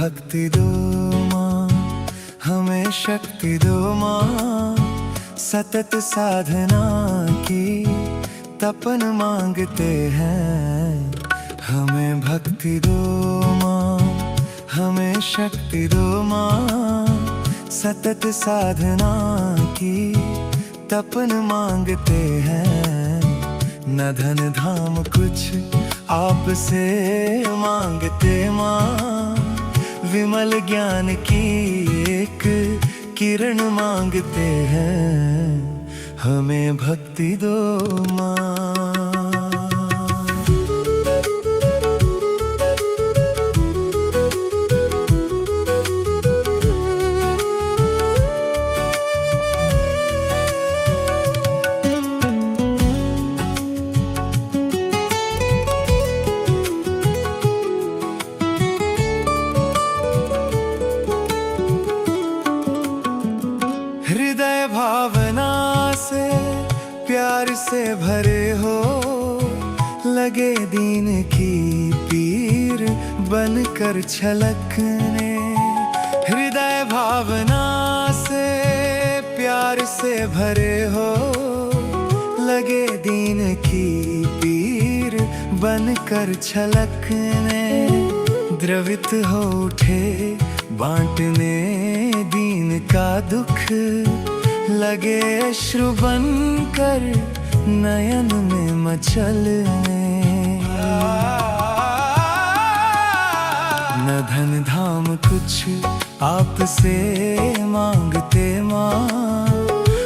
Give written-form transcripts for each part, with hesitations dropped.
भक्ति दो माँ, हमें शक्ति दो माँ। सतत साधना की तपन मांगते हैं। हमें भक्ति दो माँ, हमें शक्ति दो माँ। सतत साधना की तपन मांगते हैं। न धन धाम कुछ आपसे मांगते माँ। विमल ज्ञान की एक किरण मांगते हैं। हमें भक्ति दो माँ। हृदय भावना से प्यार से भरे हो। लगे दीन की पीर बनकर छलकने। हृदय भावना से प्यार से भरे हो। लगे दीन की पीर बनकर छलकने। द्रवित हो उठे बांटने दीन का दुख। लगे अश्रु बनकर नयन में मचलने। न धन धाम कुछ आपसे मांगते माँ।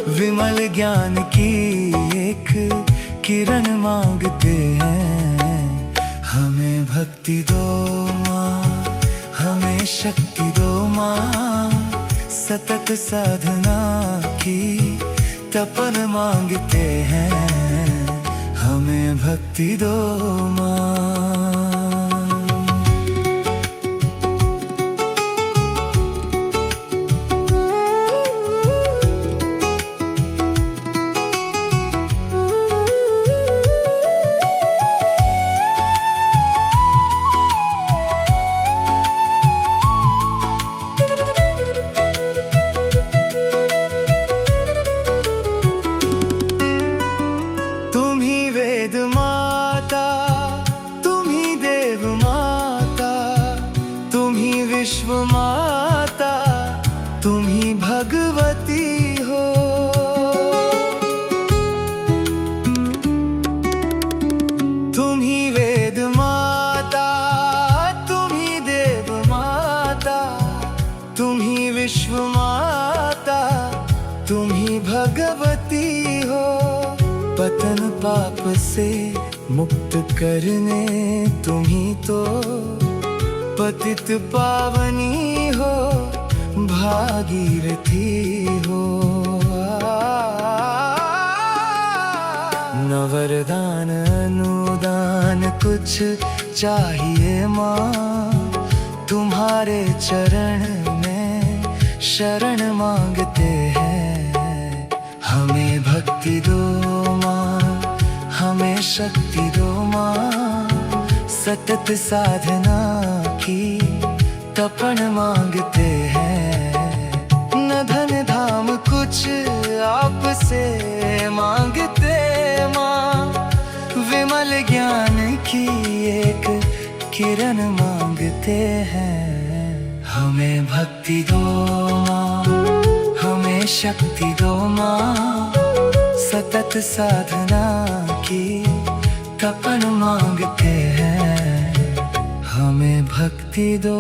विमल ज्ञान की एक किरण मांगते हैं। हमें भक्ति दो माँ, हमें शक्ति दो माँ। सतत साधना की तपन मांगते हैं। हमें भक्ति दो माँ। विश्व माता तुम ही भगवती हो। तुम ही वेद माता, तुम ही देव माता। तुम ही विश्व माता, तुम ही भगवती हो। पतन पाप से मुक्त करने तुम ही तो पतित पावनी हो, भागीरथी हो। न वरदान अनुदान कुछ चाहिए माँ। तुम्हारे चरण में शरण मांगते हैं। हमें भक्ति दो माँ, हमें शक्ति दो माँ। सतत साधना की तपन मांगते हैं। न धन धाम कुछ आपसे मांगते माँ। विमल ज्ञान की एक किरण मांगते हैं। हमें भक्ति दो माँ, हमें शक्ति दो माँ। सतत साधना की तपन मांगते हैं। हमें भक्ति दो।